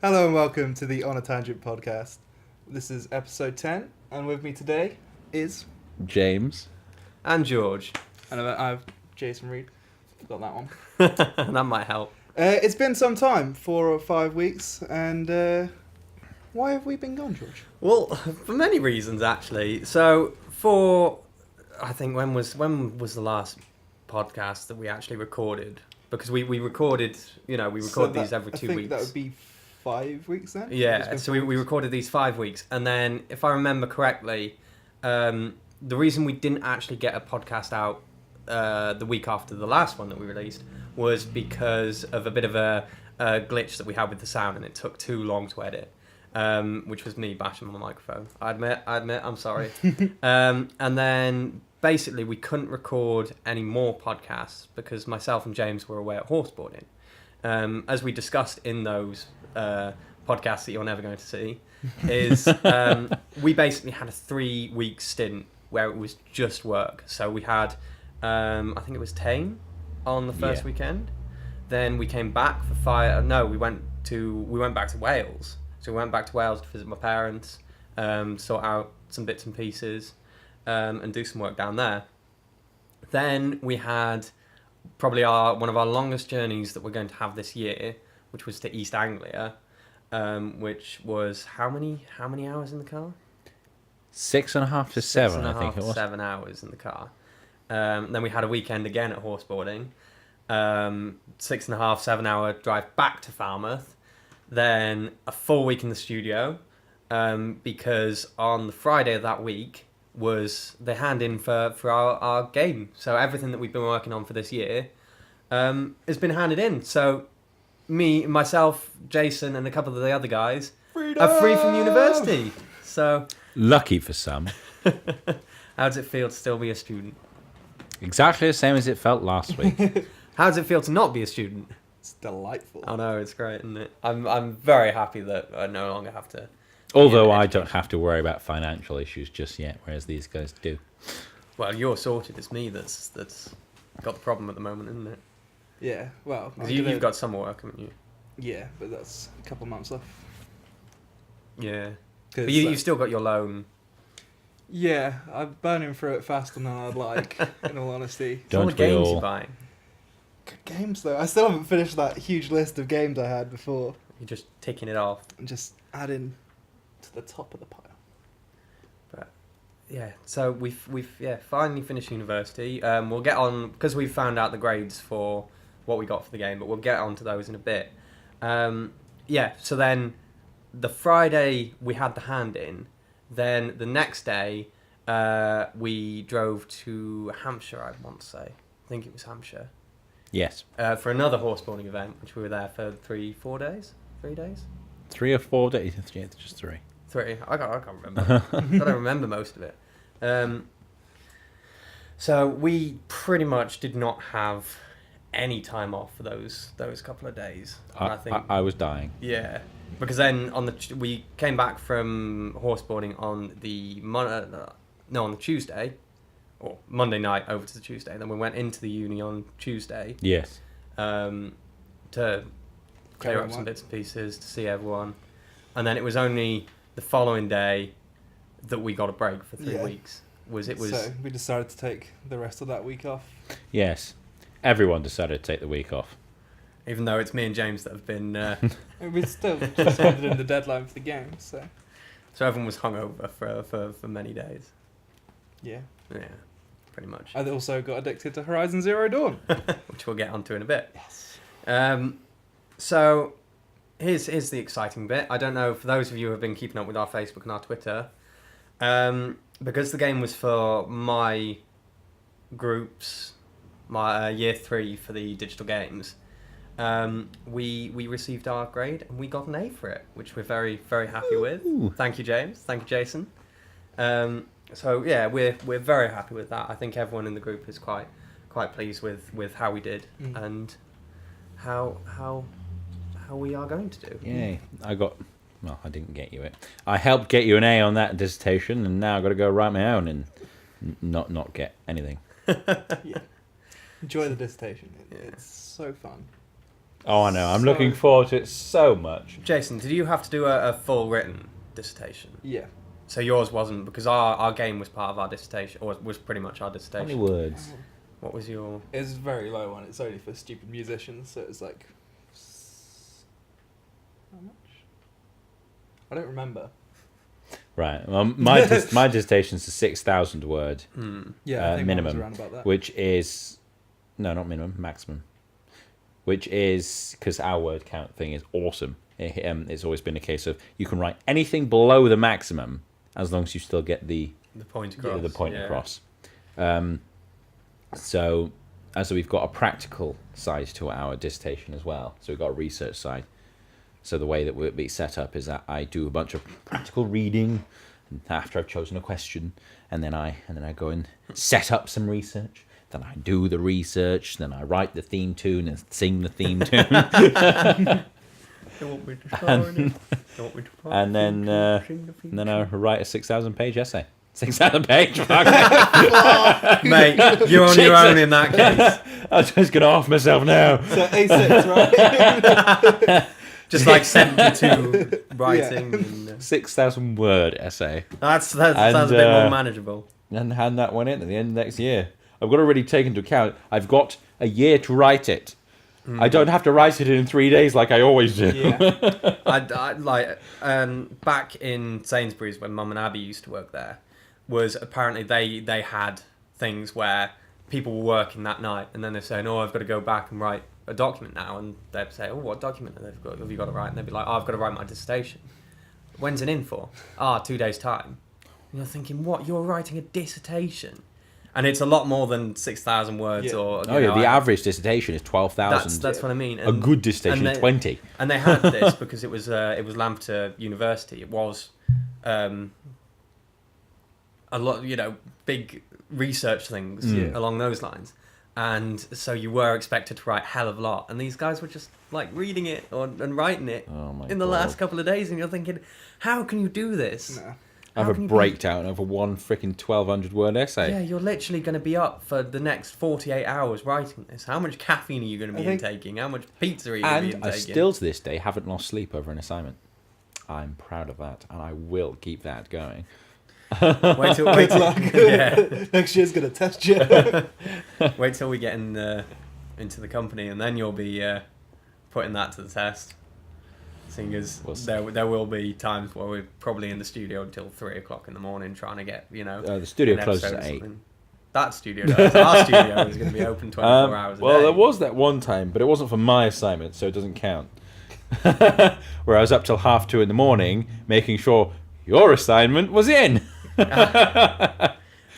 Hello and welcome to the On a Tangent podcast. This is episode 10, and with me today is... James. And George. And I have Jason Reed. Got that one. That might help. It's been some time, 4 or 5 weeks, and why have we been gone, George? Well, for many reasons, actually. So, I think, when was the last podcast that we actually recorded? Because we recorded, we record these every 2 weeks. I think that would be 5 weeks then? Yeah, so we recorded these 5 weeks. And then, if I remember correctly, the reason we didn't actually get a podcast out the week after the last one that we released was because of a bit of a glitch that we had with the sound, and it took too long to edit, which was me bashing my microphone. I admit, I'm sorry. And then basically we couldn't record any more podcasts because myself and James were away at horseboarding. As we discussed in those podcasts that you're never going to see, is we basically had a 3-week stint where it was just work. So we had, I think it was Tame on the first weekend. Then we came back for we went back to Wales. So we went back to Wales to visit my parents, sort out some bits and pieces, and do some work down there. Then we had probably one of our longest journeys that we're going to have this year, which was to East Anglia, which was how many hours in the car? 6.5 to 7, I think it was. 7 hours in the car. Then we had a weekend again at horseboarding. 6.5, 7 hour drive back to Falmouth. Then a full week in the studio, because on the Friday of that week was the hand-in for our game. So everything that we've been working on for this year has been handed in. So me, myself, Jason, and a couple of the other guys are free from university. So lucky for some. How does it feel to still be a student? Exactly the same as it felt last week. How does it feel to not be a student? It's delightful. I know, it's great, isn't it? I'm very happy that I no longer have to. Although I don't have to worry about financial issues just yet, whereas these guys do. Well, you're sorted. It's me that's got the problem at the moment, isn't it? Yeah, well... Because you've got summer work, haven't you? Yeah, but that's a couple months off. Yeah. But you've still got your loan. Yeah, I'm burning through it faster than I'd like, in all honesty. What games you buying? Good games, though. I still haven't finished that huge list of games I had before. You're just ticking it off. And just adding to the top of the pile. But yeah, so we've finally finished university. We'll get on, because we've found out the grades for what we got for the game, but we'll get on to those in a bit. So then the Friday we had the hand in. Then the next day we drove to Hampshire, I want to say. I think it was Hampshire. Yes. For another horseboarding event, which we were there for 3 days? 3 days? 3 or 4 days? Yeah, just 3. 3. I can't remember. I don't remember most of it. So we pretty much did not have any time off for those couple of days. I think I was dying. Yeah, because then we came back from horseboarding on the on the Tuesday, or Monday night over to the Tuesday. Then we went into the uni on Tuesday. Yes. To clear up some bits and pieces, to see everyone, and then it was only the following day that we got a break for 3 weeks. So we decided to take the rest of that week off. Yes. Everyone decided to take the week off. Even though it's me and James that have been... we still just handed in the deadline for the game, so... So everyone was hungover for many days. Yeah. Yeah, pretty much. I also got addicted to Horizon Zero Dawn. Which we'll get onto in a bit. Yes. So, here's the exciting bit. I don't know, for those of you who have been keeping up with our Facebook and our Twitter, because the game was for my groups... my year 3 for the digital games, we received our grade and we got an A for it, which we're very, very happy with. Thank you, James. Thank you, Jason. So yeah, we're very happy with that. I think everyone in the group is quite pleased with how we did and how we are going to do. Yay! I didn't get you it. I helped get you an A on that dissertation, and now I've got to go write my own and not get anything. Yeah. Enjoy the dissertation. It's so fun. Oh, I know. I'm So- looking forward to it so much. Jason, did you have to do a full written dissertation? Yeah. So yours wasn't, because our game was part of our dissertation, or was pretty much our How many dissertation. words? What was your... It's a very low one. It's only for stupid musicians, so it's like... How much? I don't remember. Right. Well, my my dissertation's a 6,000 word, Yeah, I think mine was minimum, around about that. which is not minimum, maximum. Which is because our word count thing is awesome. It's always been a case of you can write anything below the maximum as long as you still get the point across. the point yeah. across. So as we've got a practical side to our dissertation as well, so we've got a research side. So the way that we'll be set up is that I do a bunch of practical reading after I've chosen a question, and then I go and set up some research. Then I do the research. Then I write the theme tune and sing the theme tune. And then I write a 6,000-page essay. 6,000-page? Mate, you're on your own in that case. I'm just gonna off myself now. So A6, right? Just like 72 writing. Yeah. And, 6,000-word essay. that sounds a bit more manageable. And hand that one in at the end of next year. I've got to really take into account I've got a year to write it. I don't have to write it in 3 days like I always do. Yeah. I like back in Sainsbury's when Mum and Abby used to work there, was apparently they had things where people were working that night and then they're saying, oh, I've got to go back and write a document now, and they'd say, oh, what document have you got to write? And they'd be like, oh, I've got to write my dissertation. When's it in for? 2 days time. And you're thinking, what, you're writing a dissertation? And it's a lot more than 6,000 words. Yeah. Or Oh, yeah, the average dissertation is 12,000. that's what I mean. A good dissertation is 20. And they had this because it was Lampeter University. It was a lot, big research things along those lines. And so you were expected to write a hell of a lot. And these guys were just like reading it and writing it in the last couple of days. And you're thinking, how can you do this? No. I have a breakdown over one freaking 1,200-word essay. Yeah, you're literally going to be up for the next 48 hours writing this. How much caffeine are you going to be intaking? How much pizza are you going to be And intaking? I still to this day haven't lost sleep over an assignment. I'm proud of that, and I will keep that going. Wait till yeah. Next year's gonna test you. Wait till we get into the company, and then you'll be putting that to the test. Seeing as there will be times where we're probably in the studio until 3 o'clock in the morning trying to get the studio an closes episode at or 8. something. That studio does. Our studio is going to be open 24 hours a day. Well, there was that one time, but it wasn't for my assignment, so it doesn't count. Where I was up till 2:30 in the morning, making sure your assignment was in.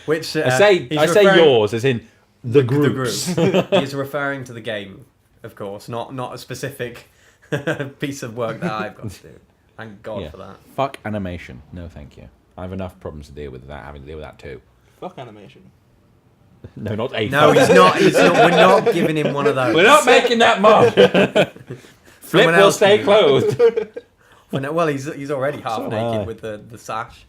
Which I say yours, as in the groups. He's referring to the game, of course, not a specific piece of work that I've got to do. Thank God for that. Fuck animation. No, thank you. I have enough problems to deal with that. Having to deal with that too. Fuck animation. No, not a. No, he's not. We're not giving him one of those. We're not making that mod. Flip will stay clothed. Well, he's already half naked with the sash.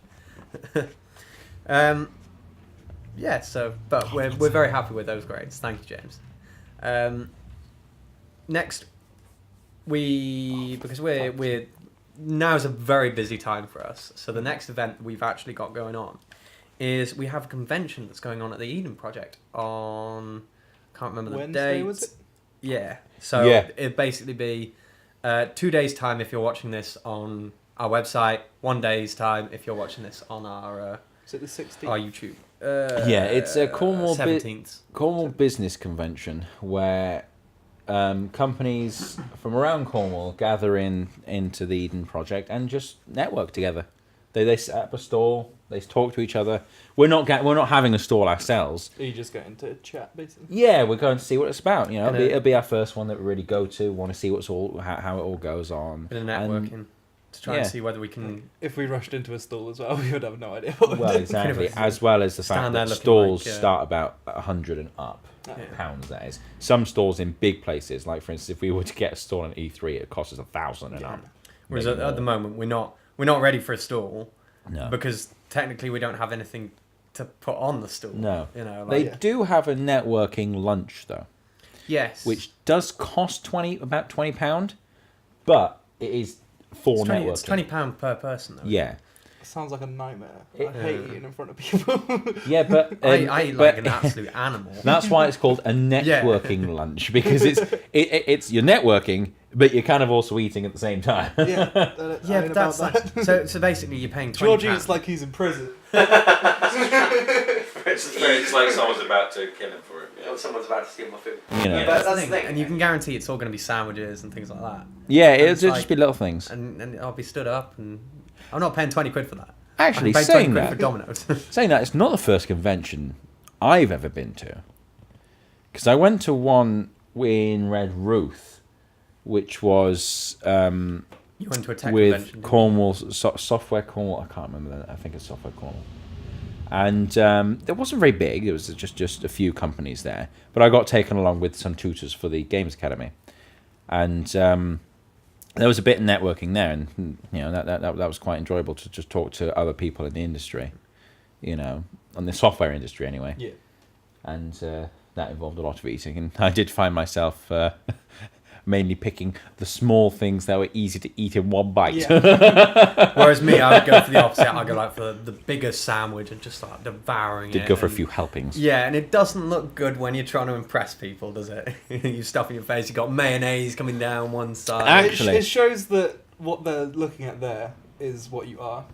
Yeah. So, but we're very happy with those grades. Thank you, James. Next, because we're now is a very busy time for us. So the next event we've actually got going on is we have a convention that's going on at the Eden Project on, can't remember the Wednesday, date. was it? Yeah. So it'd basically be 2 days time if you're watching this on our website, 1 day's time if you're watching this on our Is it the 16th? our YouTube. It's a Cornwall 17th. Cornwall Business Convention where companies from around Cornwall gather into the Eden Project and just network together. They set up a stall. They talk to each other. We're not having a stall ourselves. Are you just going to chat, basically? Yeah, we're going to see what it's about. It'll be our first one that we really go to. Want to see how it all goes on. Bit of networking to try and see whether we can. If we rushed into a stall as well, we would have no idea what we're Well, doing. exactly. As well as the fact that stalls start about 100 and up. Pounds, that is. Some stalls in big places, like for instance, if we were to get a stall in E3, it costs us 1,000 and up. Whereas at the moment, we're not ready for a stall. No. Because technically we don't have anything to put on the stall. No. They do have a networking lunch though. Yes. which does cost about £20, but it is for networking. It's £20 per person, though. Yeah. Sounds like a nightmare. I hate eating in front of people. Yeah, but I eat like an absolute animal. that's why it's called a networking lunch, because it's you're networking, but you're kind of also eating at the same time. Yeah, Yeah, but that's like, so basically you're paying £20. Georgie, it's like he's in prison. It's like someone's about to kill him for it. Or someone's about to steal my food. You know. But that's the thing, and you can guarantee it's all going to be sandwiches and things like that. Yeah, And it'll it's just like- be little things. And I'll be stood up, and I'm not paying 20 quid for that. Actually, I can pay 20 saying quid that, for Domino's. saying that, it's not the first convention I've ever been to. Because I went to one in Red Ruth, which was You went to a tech with convention. Cornwall, Software Cornwall. I can't remember that. I think it's Software Cornwall. And it wasn't very big. It was just a few companies there. But I got taken along with some tutors for the Games Academy. And there was a bit of networking there. And you know that was quite enjoyable to just talk to other people in the industry. You know, on the software industry anyway. Yeah. And that involved a lot of eating. And I did find myself mainly picking the small things that were easy to eat in one bite. Yeah. Whereas me, I would go for the opposite. I'd go like for the bigger sandwich and just start devouring it. Did go for a and- few helpings. Yeah, and it doesn't look good when you're trying to impress people, does it? You stuff in your face, you've got mayonnaise coming down one side. Actually- It shows that what they're looking at there is what you are.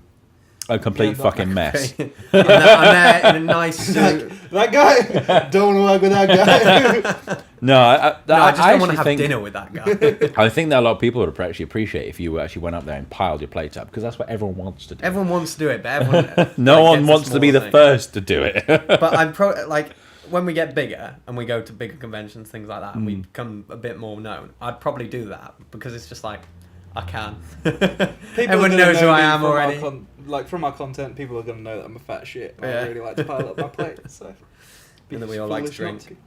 A complete Yeah, fucking mess. I'm there in a nice suit. That guy, don't want to work with that guy. No, No, I just don't want actually to have think, dinner with that guy. I think that a lot of people would actually appreciate if you actually went up there and piled your plate up, because that's what everyone wants to do. Everyone wants to do it, but everyone... No like, one gets wants to be smaller the thing. first to do it. But I'm like, when we get bigger and we go to bigger conventions, things like that, and we become a bit more known, I'd probably do that, because it's just like, I can. Everyone are gonna knows who know I me am from our already. like from our content, people are going to know that I'm a fat shit. And Yeah. I really like to pile up my plate. So. And that we all like to Foolish not drink.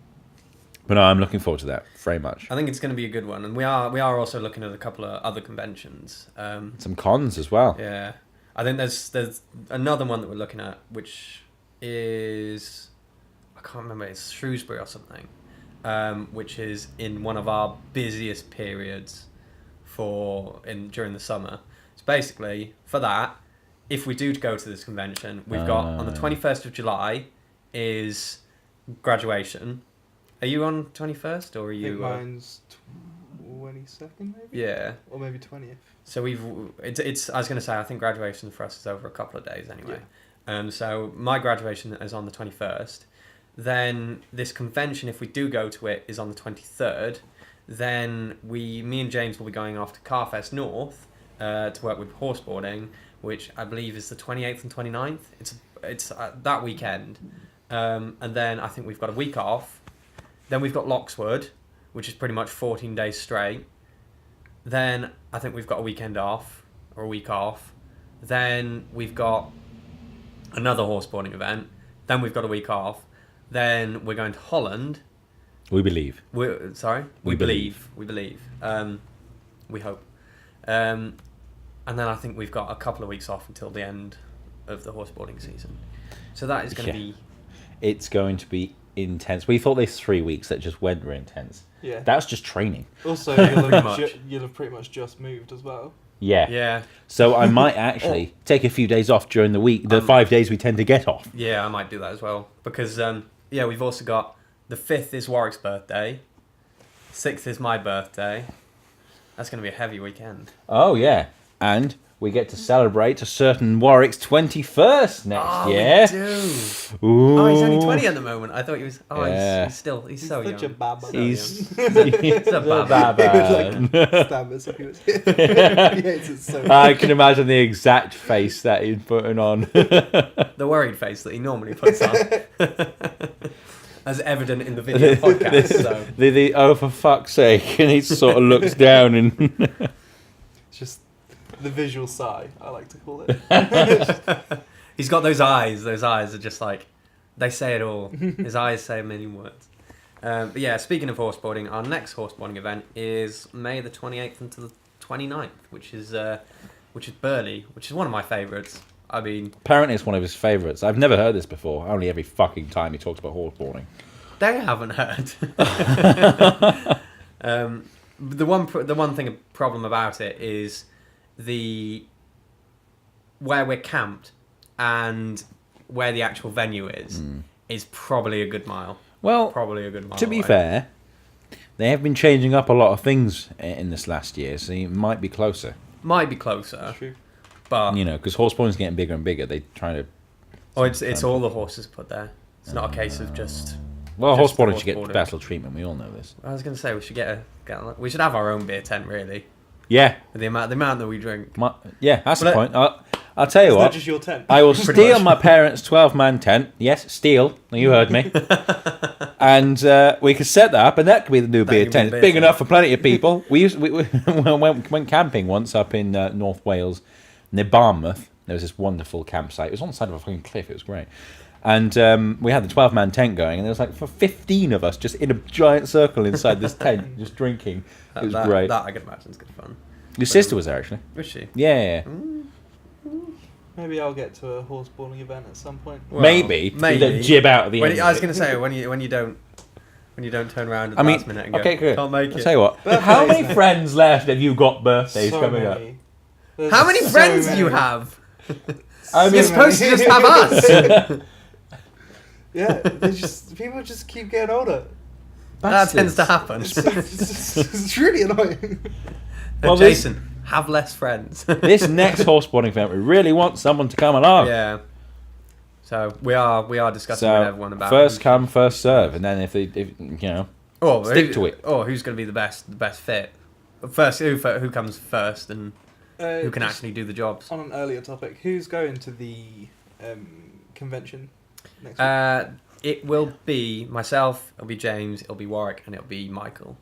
But no, I'm looking forward to that very much. I think it's going to be a good one, and we are also looking at a couple of other conventions. Some cons as well. Yeah, I think there's another one that we're looking at, which is, I can't remember, it's Shrewsbury or something, which is in one of our busiest periods during the summer. So basically, for that, if we do go to this convention, we've got on the 21st of July is graduation. Are you on 21st or are I you? think mine's 22nd, maybe? Yeah. Or maybe 20th. So it's I was going to say, I think graduation for us is over a couple of days anyway. So my graduation is on the 21st. Then this convention, if we do go to it, is on the 23rd. Then me and James will be going off to Carfest North to work with Horseboarding, which I believe is the 28th and 29th. It's that weekend. And then I think we've got a week off. Then we've got Lockswood, which is pretty much 14 days straight. Then I think we've got a weekend off, or a week off. Then we've got another horseboarding event. Then we've got a week off. Then we're going to Holland. We believe. We We believe. We believe. We hope. And then I think we've got a couple of weeks off until the end of the horseboarding season. So that is going to be... It's going to be intense. We thought these 3 weeks that just went were intense. Yeah. That's just training. Also, you'll have pretty much just moved as well. Yeah. Yeah. So I might actually take a few days off during the week, the 5 days we tend to get off. Yeah, I might do that as well. Because, we've also got... The 5th is Warwick's birthday. 6th is my birthday. That's going to be a heavy weekend. Oh, yeah. And we get to celebrate a certain Warwick's 21st next year. We do. Ooh. Oh, he's only 20 at the moment. I thought he was... Oh, Yeah. he's so He's young. such a baba. So He's young. He's a baba. He would like stab us if he was here. He hates it so much. I can imagine the exact face that he's putting on. The worried face that he normally puts on. As evident in the video podcast. So. the oh, for fuck's sake. And he sort of looks down and... It's just the visual sigh, I like to call it. He's got those eyes. Those eyes are just like... They say it all. His eyes say a million words. But yeah, speaking of horseboarding, our next horseboarding event is May the 28th until the 29th, which is Burley, which is one of my favourites. I mean... Apparently it's one of his favourites. I've never heard this before. Only every fucking time he talks about horseboarding. They haven't heard. The one thing problem about it is where we're camped and where the actual venue is probably a good mile. Well, Probably a good mile. to be away. fair, they have been changing up a lot of things in this last year, so it might be closer. Might be closer, True. but You know, because Horseboarding's getting bigger and bigger. They try to. it's all the horses put there. It's not a case of just. Well, Just the Horseboarding should get horseboarding. special treatment. We all know this. I was going to say we should we should have our own beer tent really. Yeah, With the amount that we drink. yeah, that's the But point. I'll tell you It's what. not just your tent. I will Pretty steal much. my parents' 12-man tent. Yes, steal. You heard me. And we could set that up, and that could be the new beer could be tent. the It's beer big tent. enough for plenty of people. We went camping once up in North Wales, near Barmouth. There was this wonderful campsite. It was on the side of a fucking cliff. It was great. And we had the 12-man tent going, and there was like for 15 of us just in a giant circle inside this tent, just drinking. It was great. That I can imagine is good fun. Your sister was there, actually. Was she? Yeah. Maybe I'll get to a horseboarding event at some point. Well, maybe. maybe. You don't jib out at the end. I was of it. going to say when you don't turn around at the I mean, last minute and go, okay, good. can't make I'll it. tell you what. Birthdays, How many mate. friends left have you got birthdays So coming up? many. There's How many so friends do many. you have? I You're mean, supposed to just have us. Yeah, people just keep getting older. That tends to happen. It's really annoying. Well, this- Jason, have less friends. This next horseboarding event, we really want someone to come along. Yeah. So we are discussing with everyone about first come, first serve, and then if you know, stick to it. Or who's going to be the best fit? First, who comes first and who can Just actually do the jobs? On an earlier topic, who's going to the convention next week? It will be myself. It'll be James. It'll be Warwick, and it'll be Michael.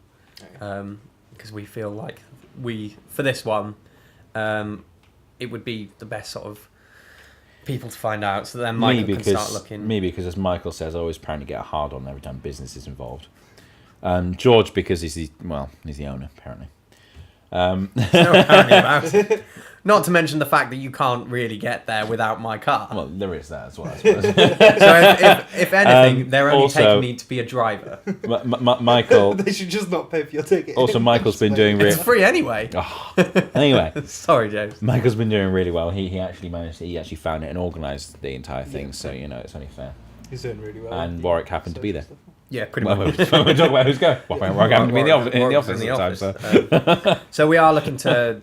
Okay. Because we feel like for this one, it would be the best sort of people to find out. So then Michael can start looking. Me because, as Michael says, I always apparently get a hard on every time business is involved. George because he's the owner apparently. There's no apparently about it. Not to mention the fact that you can't really get there without my car. Well, there is that as well, I suppose. So if anything, they're only also- taking me to be a driver. Michael. They should just not pay for your ticket. Also, Michael's been doing It's free anyway. Anyway, Sorry, James. Michael's been doing really well. He actually found it and organised the entire thing. So you know, it's only fair. He's doing really well. And with the Warwick happened to be social there. stuff. Yeah, pretty Well, much. we're talking about who's going. Warwick happened to be in the office at the time. So. So we are looking to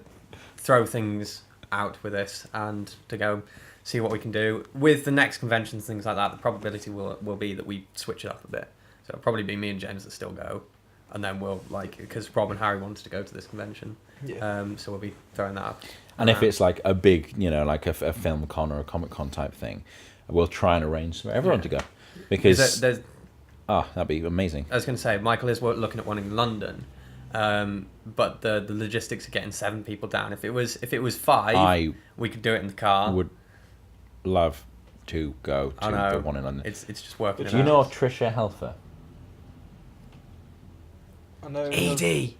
throw things out with this and to go see what we can do with the next conventions, things like that. The probability will be that we switch it up a bit. So it'll probably be me and James that still go, and then we'll because Rob and Harry wanted to go to this convention. Yeah. So we'll be throwing that up. And if it's like a big, like a film con or a comic con type thing, we'll try and arrange for everyone to go because there's that'd be amazing. I was going to say, Michael is looking at one in London, but the logistics of getting 7 people down. If it was 5, we could do it in the car. I would love to go I to know. the one in London. It's just working. Do you know Trisha Helfer? I know. Edie?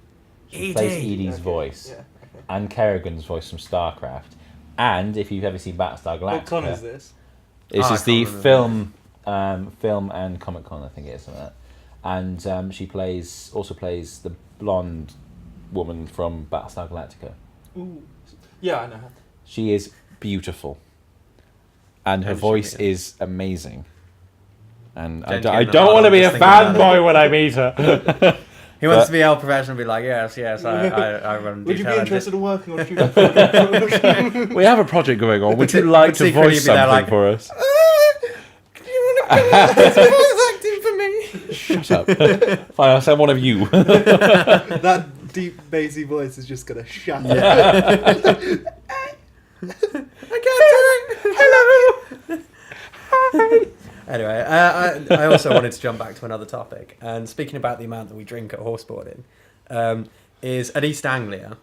She plays Edie's Okay, voice Yeah. Okay. and Kerrigan's voice from StarCraft. And if you've ever seen Battlestar Galactica, What con is this? this I is the can't remember. film and Comic Con, I think it is something like that. And she also plays the blonde woman from Battlestar Galactica. Ooh. Yeah, I know her. She is beautiful, and her And she voice really is amazing. And I Jen don't, came I don't out want to be a just thinking about fanboy when I meet her. He wants But- to be El Professional and be like, yes, I run Would you be detail interested in working on shooting? We have a project going on. Would you But like to secretly voice you'd be there something like, for us? voice acting for me. Shut up. Fine, I'll send one of you. That deep bassy voice is just gonna shut up. I can't do it. Hello. Hi. Anyway, I also wanted to jump back to another topic. And speaking about the amount that we drink at horseboarding, is at East Anglia,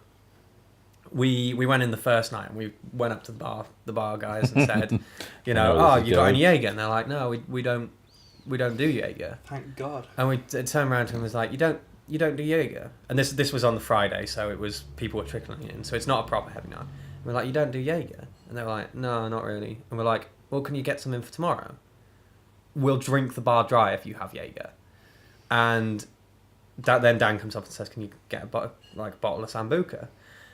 we went in the first night and we went up to the bar guys and said, I know where oh, this is you got going. any Jaeger? And they're like, no, we don't do Jaeger. Thank God. And we turned around to him and was like, you don't do Jaeger? And this was on the Friday, so it was people were trickling in, so it's not a proper heavy night. And we're like, you don't do Jaeger? And they were like, no, not really. And we're like, well, can you get some in for tomorrow? We'll drink the bar dry if you have Jaeger. And then Dan comes up and says, "Can you get a bottle of Sambuca?"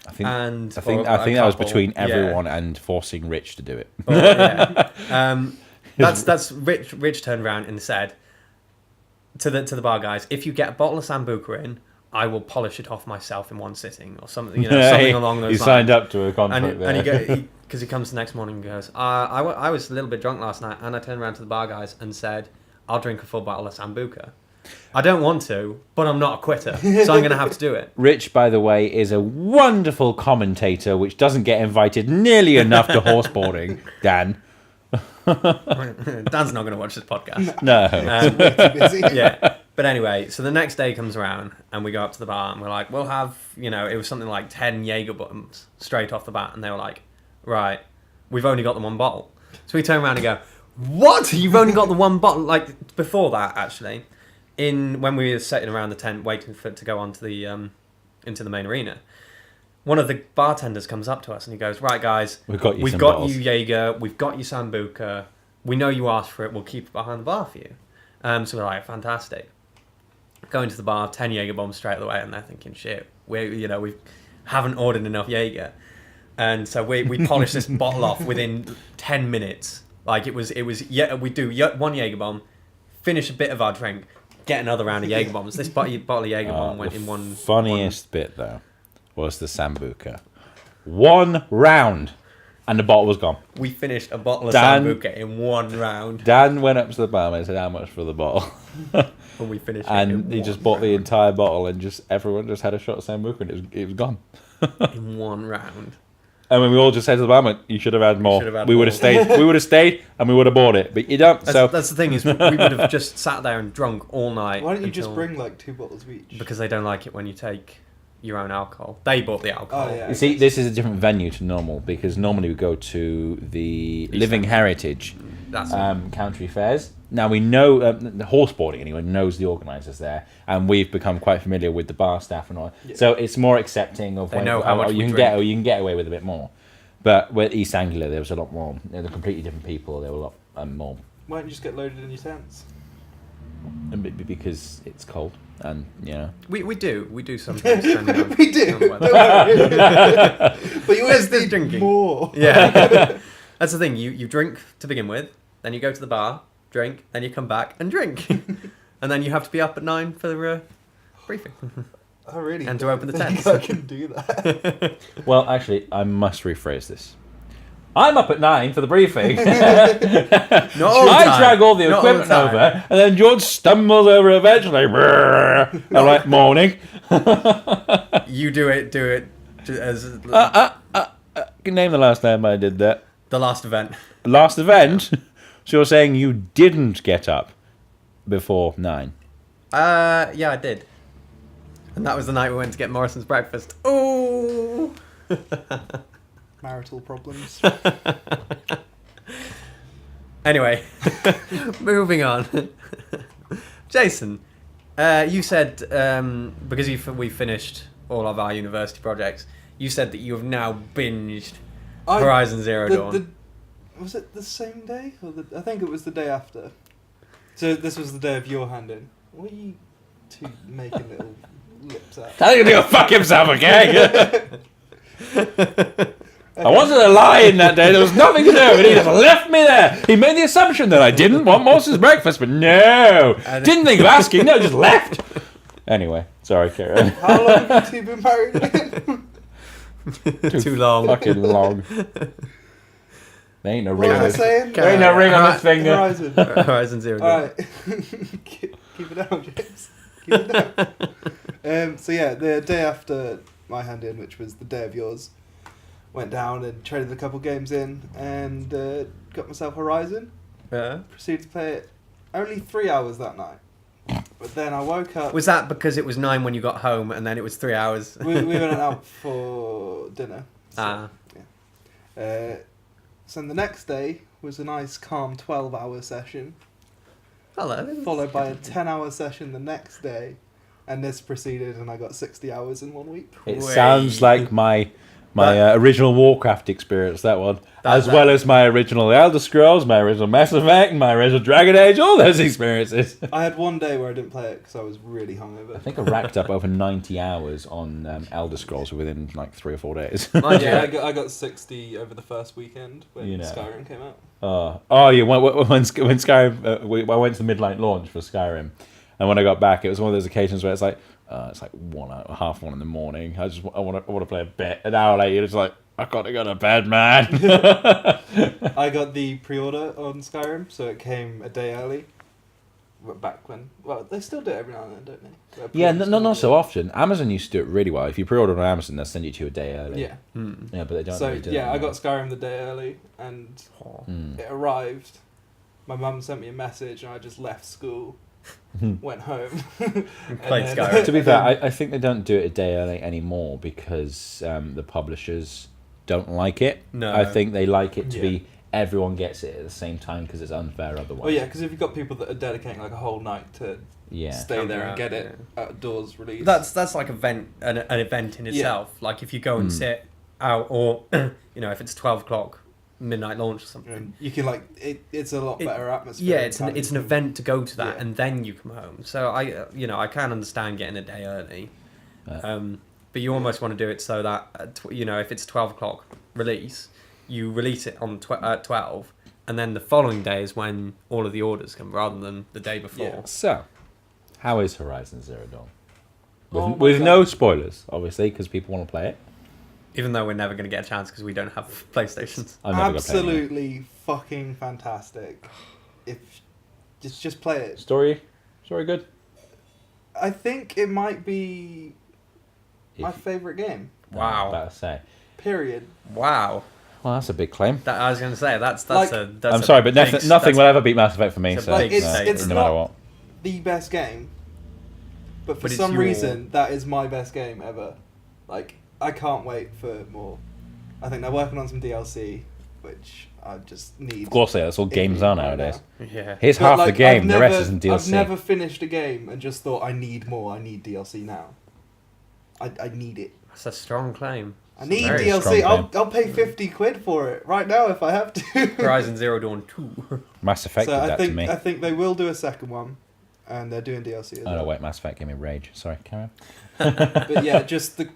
I think And I think or a that was couple. between Yeah. everyone and forcing Rich to do it. Or, yeah. That's Rich. Rich turned around and said to the bar guys, "If you get a bottle of Sambuca in, I will polish it off myself in one sitting," or something, something along those He lines. signed up to a contract there. And because he comes the next morning and goes, I was a little bit drunk last night, and I turned around to the bar guys and said, "I'll drink a full bottle of Sambuca. I don't want to, but I'm not a quitter, so I'm going to have to do it." Rich, by the way, is a wonderful commentator which doesn't get invited nearly enough to horseboarding, Dan. Dan's not going to watch this podcast. No. Way too busy. Yeah. But anyway, so the next day comes around and we go up to the bar and we're like, we'll have, it was something like 10 Jaeger bombs straight off the bat. And they were like, right, we've only got the one bottle. So we turn around and go, what? You've only got the one bottle? Like, before that, actually, when we were sitting around the tent waiting for it to go on to the, into the main arena, one of the bartenders comes up to us and he goes, right, guys, we've got you Jaeger, we've got you Sambuca, we know you asked for it, we'll keep it behind the bar for you. So we're like, fantastic. Going to the bar, 10 Jaeger bombs straight away, and they're thinking, shit, we haven't ordered enough Jaeger. And so we polished this bottle off within 10 minutes. Like, it was we do one Jaeger bomb, finish a bit of our drink, get another round of Jaeger bombs. This bottle of Jaeger bomb went in one... Funniest bit, though, was the Sambuca. 1 round, and the bottle was gone. We finished a bottle of Sambuca in 1 round. Dan went up to the barman and said, how much for the bottle? And we finished it and he just bought the entire bottle, and everyone just had a shot of Sambuca, and it was gone. In 1 round. And when we all just said to the barman, you should have had more. We would have stayed. We would have stayed, and we would have bought it. But you don't. That's the thing, is we would have just sat there and drunk all night. Why don't you just bring like 2 bottles of each? Because they don't like it when you take your own alcohol. They bought the alcohol. Oh, yeah. You see, this is a different venue to normal, because normally we go to the Living Heritage country fairs. Now we know the Horseboarding anyway knows the organisers there, and we've become quite familiar with the bar staff and all. Yeah. So it's more accepting of they know how much you can get. Or you can get away with a bit more. But with East Anglia, there was a lot more. They're completely different people. There were a lot more. Why don't you just get loaded in your tents? Because it's cold, and we do sometimes. We do. Don't worry. But you always There's need drinking. more. Yeah, that's the thing. You drink to begin with, then you go to the bar, drink, then you come back and drink, and then you have to be up at 9 for the briefing. I really and to open the think tent. I can do that. Well, actually, I must rephrase this. I'm up at 9 for the briefing. I drag all the equipment over, and then George stumbles over eventually. I'm like, morning. You do it as Name the last time I did that. the last event. Last event? So you're saying you didn't get up before 9? Yeah, I did. And that was the night we went to get Morrison's breakfast. Oh! Marital problems. Anyway, moving on. Jason, you said, because we finished all of our university projects, you said that you have now binged Horizon Zero Dawn. Was it the same day? I think it was the day after. So this was the day of your hand in. What are you two making little lips at? Tell him to go fuck himself, okay? I wanted to lie in that day. There was nothing to do, and he just left me there. He made the assumption that I didn't want Morrison's breakfast, but no. Didn't think of asking. No, just left. Anyway, sorry, Karen. How long have you two been married? Too long. Fucking long. There ain't no ring What on was I his saying? There ain't no ring on his finger. Horizon. Horizon Zero Dawn. Alright. Keep it down, James. Keep it down. So yeah, the day after my hand in, which was the day of yours, went down and traded a couple games in and got myself Horizon. Yeah. Proceeded to play it only 3 hours that night. But then I woke up. Was that because it was 9 when you got home and then it was 3 hours? we went out for dinner. So, yeah. So the next day was a nice calm 12-hour session. Hello. Followed by a 10-hour session the next day. And this proceeded and I got 60 hours in 1 week. It sounds like my My original Warcraft experience, that one. As well as my original Elder Scrolls, my original Mass Effect, my original Dragon Age, all those experiences. I had one day where I didn't play it because I was really hungover. I think I racked up over 90 hours on Elder Scrolls within like 3 or 4 days. Yeah, I got 60 over the first weekend when Skyrim came out. Yeah, when Skyrim, I went to the midnight launch for Skyrim, and when I got back, it was one of those occasions where it's like 1:30 in the morning. I want to play a bit. An hour later, it's like I gotta go to bed, man. I got the pre-order on Skyrim, so it came a day early. Back when, they still do it every now and then, don't they? Yeah, not so often. Amazon used to do it really well. If you pre-order on Amazon, they'll send it to you a day early. Yeah. Yeah, but they don't. So really do it I got Skyrim the day early, and it arrived. My mum sent me a message, and I just left school, went home, played Skyrim. To be fair, I think they don't do it a day early anymore because the publishers don't like it. No, I think they like it to be everyone gets it at the same time because it's unfair otherwise. Well, yeah, because if you've got people that are dedicating like a whole night to stay there and get it outdoors released, that's like an event in itself. Like if you go and sit out, or if it's 12 o'clock midnight launch or something, you can it's a lot better atmosphere. Yeah, it's an event to go to that, and then you come home. So I can understand getting a day early, but you almost want to do it so that if it's 12 o'clock release, you release it on 12, and then the following day is when all of the orders come, rather than the day before. Yeah. So, how is Horizon Zero Dawn? With no spoilers, obviously, because people want to play it. Even though we're never going to get a chance because we don't have PlayStations. Absolutely fucking fantastic. If just play it. Story good. I think it might be my favourite game. Wow. I'm about to say. Period. Wow. Well, that's a big claim. I was going to say that's I'm sorry, but nothing will ever beat Mass Effect for me. So it's no not matter what. The best game, but for some reason that is my best game ever. Like, I can't wait for more. I think they're working on some DLC, which I just need. Of course, that's all games are nowadays. Yeah. Here's half the game, the rest isn't DLC. I've never finished a game and just thought I need more. I need DLC now. I need it. That's a strong claim. I need DLC. I'll pay £50 for it right now if I have to. Horizon Zero Dawn 2. Mass Effect did that to me. I think they will do a second one, and they're doing DLC as well. Oh no, wait, Mass Effect gave me rage. Sorry, carry on. But yeah, just the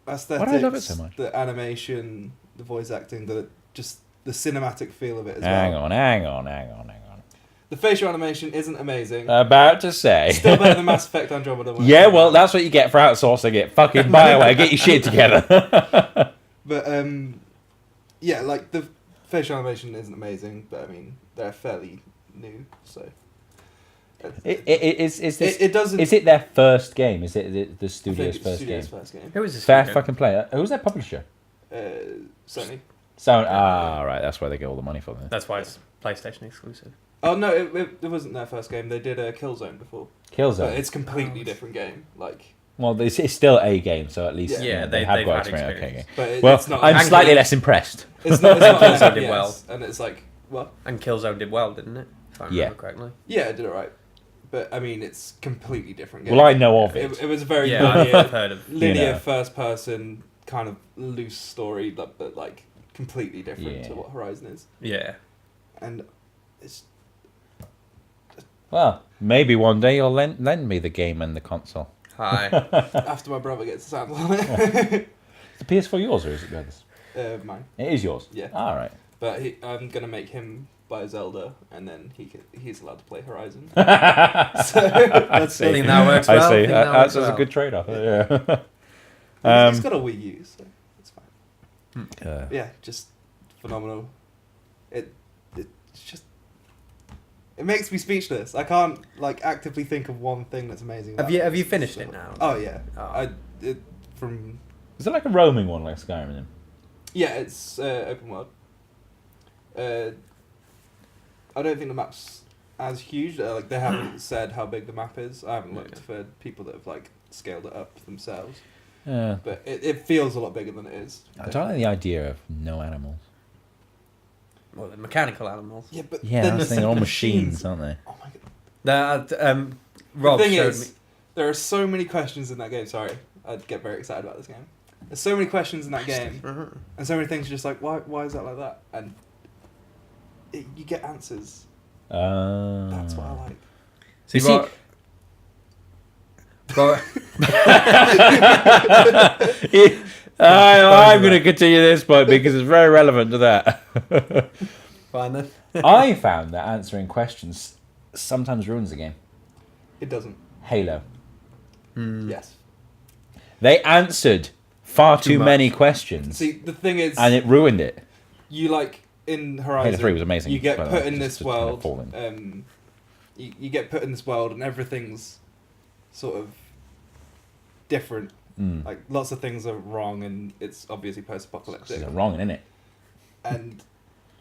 aesthetics, why do I love it so much? The animation, the voice acting, just the cinematic feel of it as hang well. Hang on. The facial animation isn't amazing. About to say. Still better than Mass Effect Andromeda. Yeah, well, that's what you get for outsourcing it. Fucking BioWare, get your shit together. But, yeah, like, the facial animation isn't amazing, but, I mean, they're fairly new, so... Is it their first game? Is it the studio's first game? Who is this? Fair fucking play. Who's their publisher? Sony. Right, that's where they get all the money from. That's why it's PlayStation exclusive. Oh no, it wasn't their first game. They did Killzone before. Killzone. But it's a completely different game. Like. Well, it's still a game, so at least they have got experience. Okay. But it's not. I'm slightly less impressed. It's not. Killzone did well, and it's like what? And Killzone did well, didn't it? If I remember correctly. Yeah, it did alright. But I mean, it's completely different game. Well, I know of it. It was a very linear first person kind of loose story, but like completely different to what Horizon is. Yeah. And it's. Well, maybe one day you'll lend me the game and the console. Hi. After my brother gets a sample on it. Is the PS4 yours or is it yours? Mine. It is yours? Yeah. All right. But I'm going to make him buy Zelda, and then he's allowed to play Horizon. So let's see. I think that works well. I see. That's a good trade-off. Yeah. He's got a Wii U, so it's fine. Yeah, just phenomenal. It's just... It makes me speechless. I can't actively think of one thing that's amazing. Have you finished it now? Oh yeah. Is it like a roaming one like Skyrim then? Yeah, it's open world. I don't think the map's as huge. They haven't said how big the map is. I haven't looked for people that have scaled it up themselves. Yeah. But it feels a lot bigger than it is. I don't like the idea of no animals. Well, they're mechanical animals. Yeah, but they're all machines, aren't they? Oh my god. Rob the thing showed is, me. there are so many questions in that game. Sorry, I'd get very excited about this game. There's so many questions in that game, and so many things. You're just like, why is that like that? And you get answers. That's what I like. So You see- I'm going to continue this point because it's very relevant to that. Fine then. I found that answering questions sometimes ruins the game. It doesn't. Halo. Yes. They answered far too much. many questions, See, the thing is, and it ruined it. you like in Horizon. Halo 3 was amazing. You get by the put way, in just this to kind of world. fall in. You get put in this world, and everything's sort of different. Like lots of things are wrong, and it's obviously post-apocalyptic. It's wrong, isn't it? And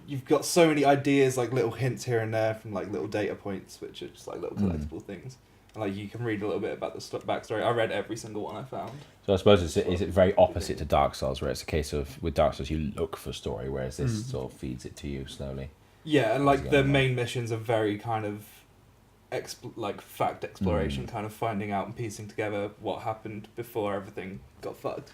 you've got so many ideas, like little hints here and there from like little data points, which are just like little collectible things. And like you can read a little bit about the backstory. I read every single one I found. So I suppose is it very opposite to Dark Souls, where it's a case of with Dark Souls you look for story, whereas this sort of feeds it to you slowly. Yeah, and like How's it the going? main missions are very kind of like fact exploration, kind of finding out and piecing together what happened before everything got fucked.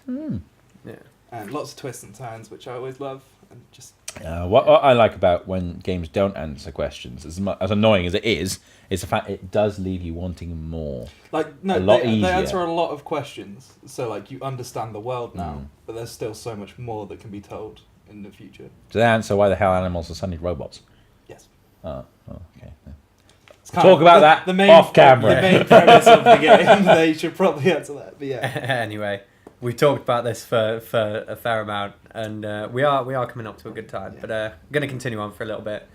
Yeah. And lots of twists and turns, which I always love. And just What I like about when games don't answer questions, as annoying as it is the fact it does leave you wanting more. like no, A lot they easier. answer a lot of questions. So like you understand the world now, but there's still so much more that can be told in the future. Do they answer why the hell animals are suddenly robots? Yes. Oh, okay. It's kind Talk of about that off camera. The main premise of the game. They should probably answer that. But yeah. Anyway, we talked about this for a fair amount, and we are coming up to a good time. But I'm going to continue on for a little bit.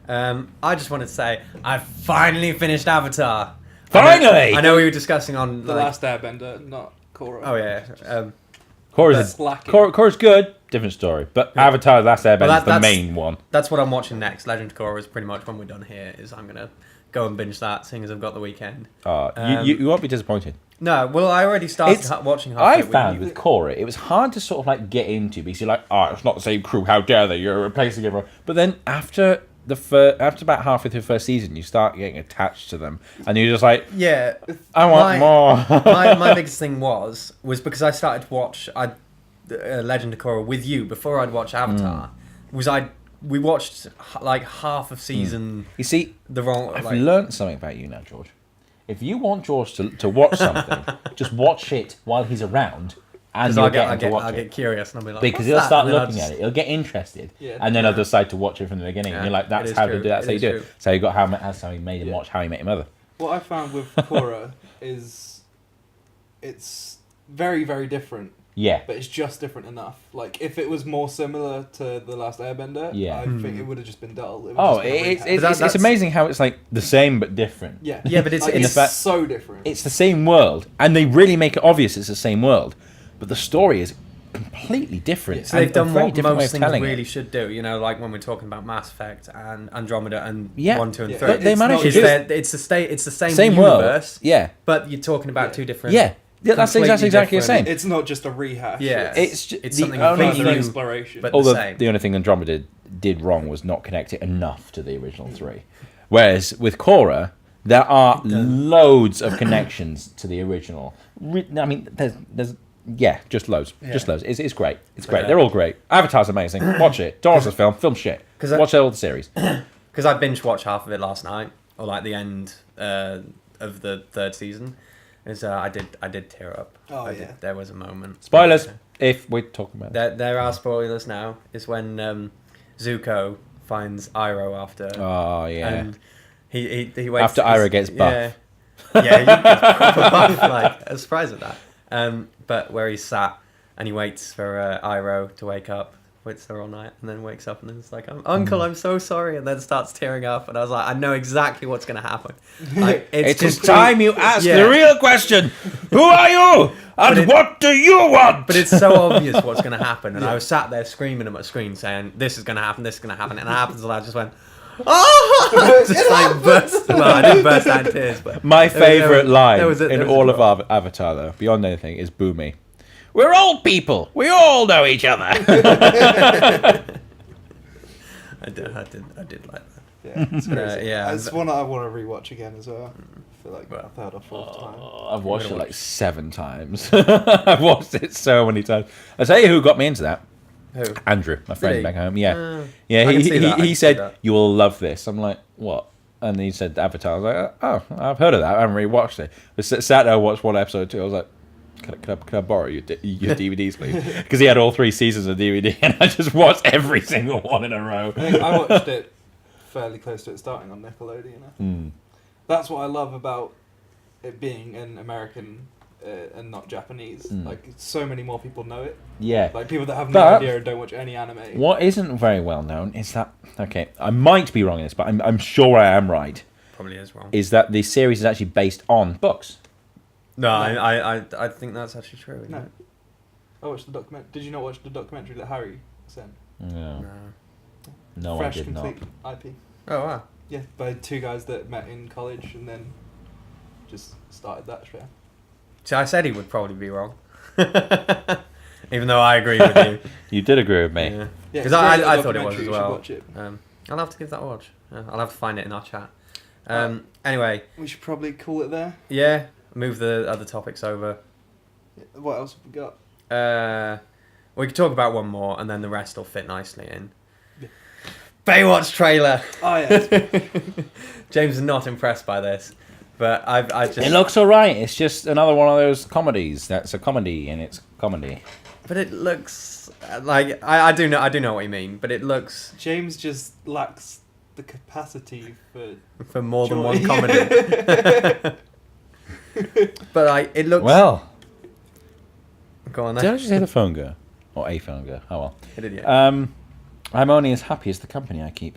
I just wanted to say I finally finished Avatar. Finally! I know we were discussing on The like, Last Airbender, not Korra. Oh yeah. Korra's lacking. Korra's good, different story. But Avatar: The Last Airbender Well, is the main one. That's what I'm watching next. Legend of Korra is pretty much when we're done here. Is I'm gonna go and binge that, seeing as I've got the weekend. You won't be disappointed. No, well, I already started It's- watching half I of it found with with Korra, it was hard to sort of like get into because you're like, oh, it's not the same crew. How dare they? You're replacing everyone. But then after after about halfway through the first season, you start getting attached to them, and you're just like, Yeah, I want more. my biggest thing was because I started to watch Legend of Korra with you before I'd watch Avatar. We watched like half of season. You see, The wrong. I've Like, learnt something about you now, George. If you want George to watch something, just watch it while he's around, and you'll get him to watch I'll it. get curious and I'll be like, Because "What's he'll that?" start And then I'll looking just- at it, he'll get interested, Yeah. and then he'll decide to watch it from the beginning. Yeah, And you're like, it that's is how true. to do. That's It how you is do true. it. So you got that's how he made him watch How He Met Your Mother. What I found with Korra is it's very, very different, Yeah, but it's just different enough. Like, if it was more similar to The Last Airbender, Yeah. I think it would have just been dull. It would Oh, just been a it's, rehash. it's, that's- amazing how it's like the same but different. yeah. Yeah, but it's- Like, it's it's the fact- so different. It's the same world, and they really make it obvious it's the same world, but the story is completely different. So they've and a done very what different way most of things telling really it. should do. You know, like when we're talking about Mass Effect and Andromeda and Yeah. 1, 2, and Yeah. 3. But they It's managed not to It's do just- it. it's the same Same world. universe, Yeah, but you're talking about Yeah. two different. yeah. That's completely exactly the different- same. It's not just a rehash. Yeah. It's the something only completely further new, exploration. but Although the same. the only thing Andromeda did wrong was not connect it enough to the original 3. Whereas with Korra, there are loads of connections to the original. I mean, there's just loads. Yeah. Just loads. It's great. It's great. Okay. They're all great. Avatar's amazing. Watch it. Dawson's film shit. 'Cause Watch all the series. Because I binge watched half of it last night, or like the end of the third season. Is I did tear up. Oh, I yeah. did, there was a moment. Spoilers, if we're talking about it. There are spoilers now. Is when Zuko finds Iroh after. Oh, yeah. And he waits After Iroh gets buff. Yeah, yeah, he gets proper buff. Like, I was surprised at that. But where he's sat and he waits for Iroh to wake up, waits there all night, and then wakes up and then it's like, Uncle, I'm so sorry, and then starts tearing up, and I was like, I know exactly what's gonna happen. Like, It's complete- time you ask Yeah. the real question. Who are you? And what do you want? But it's so obvious what's going to happen. And I was sat there screaming at my screen saying, this is going to happen, this is going to happen. And it happens, and I just went, oh! Just like burst. Well, I didn't burst out in tears, but. My favourite line there was a- in there was all a of lot. Avatar, though, beyond anything, is Boomy. We're old people. We all know each other. I did like that. Yeah, it's crazy. Yeah, It's one I want to rewatch again as well. for like the third or fourth time. I've watched it like 7 times. I've watched it so many times. I tell you who got me into that. Who? Andrew, my friend he? back home. Yeah, I yeah. can see that, I He can said see that. you will love this. I'm like, what? And he said Avatar. I was like, oh, I've heard of that. I haven't really watched it. I sat there, watched 1 episode or 2. I was like, can I borrow your DVDs, please? Because he had all 3 seasons of DVD, and I just watched every single one in a row. I think I watched it fairly close to it starting on Nickelodeon. I think. That's what I love about it being an American and not Japanese. Like, so many more people know it. Yeah. Like, people that have no But idea and don't watch any anime. what isn't very well known is that, okay, I might be wrong in this, but I'm sure I am right, Probably is wrong. is that the series is actually based on books. No, I think that's actually true. Isn't No. it? I watched the document. Did you not watch the documentary that Harry sent? No, no, Fresh, I did not. complete IP. Oh wow. Yeah, by 2 guys that met in college and then just started that show. See, I said he would probably be wrong. Even though I agree with you. You did agree with me. Yeah. Yeah, Because it's a really I good thought it was documentary, as you should well. watch it. I'll have to give that a watch. I'll have to find it in our chat. Anyway, We should probably call it there. yeah, move the other topics over. What else have we got? We could talk about one more, and then the rest will fit nicely in. Yeah. Baywatch trailer. Oh, yeah. James is not impressed by this, but I just. It looks alright. It's just another one of those comedies. That's a comedy, and it's comedy. But it looks like I do know what you mean. But it looks James just lacks the capacity for more than joy. one comedy. But like it looks. Well, Go on did I then. just say the phone go? Or a phone go? Oh well. It did, yeah. I'm only as happy as the company I keep.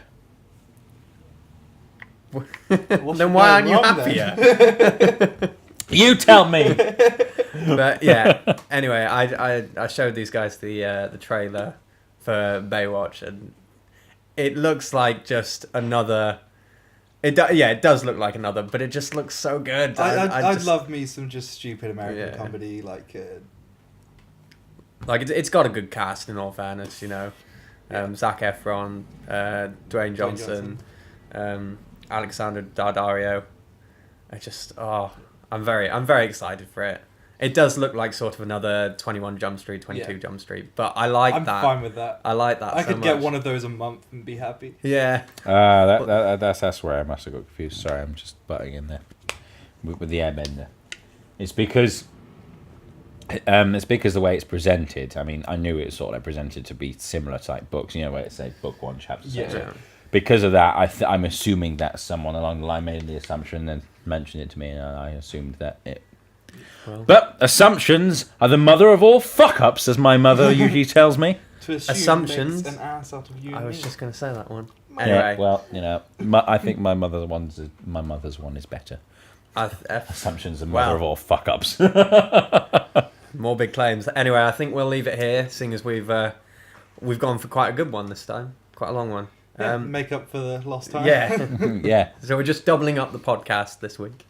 What's Then why aren't you going wrong happier? You tell me. But yeah. Anyway, I showed these guys the trailer for Baywatch, and it looks like just another. It does look like another, but it just looks so good. I'd just, love me some just stupid American Yeah. comedy, like it's got a good cast in all fairness, you know. Zac Efron, Dwayne Johnson, Alexander Daddario. I'm very excited for it. It does look like sort of another 21 Jump Street, 22 Jump Street, but I like I'm that. fine with that. I like that. I so could get much. one of those a month and be happy. Yeah. That's where I must have got confused. Sorry, I'm just butting in there with the airbender. It's because the way it's presented. I mean, I knew it was sort of presented to be similar type books. You know, where it said book 1, chapter 6. Yeah. Because of that, I'm assuming that someone along the line made the assumption and mentioned it to me, and I assumed that it. Well. But assumptions are the mother of all fuck-ups, as my mother usually tells me. To assume Assumptions. makes an ass out of you. I and was me. just going to say that one. Yeah, Anyway, well, you know, I think my mother's one is better. Assumptions are the mother of all fuck-ups. More big claims. Anyway, I think we'll leave it here, seeing as we've gone for quite a good one this time, quite a long one. Yeah, make up for the lost time. Yeah. Yeah. So we're just doubling up the podcast this week.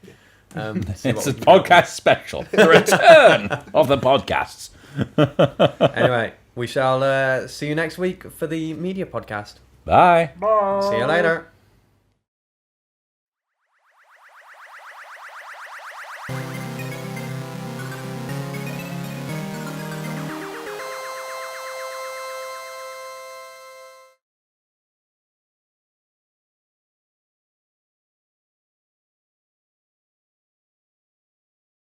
See It's what a we can come up podcast special. The return of the podcasts. with. Anyway, we shall see you next week for the media podcast. Bye. Bye. See you later.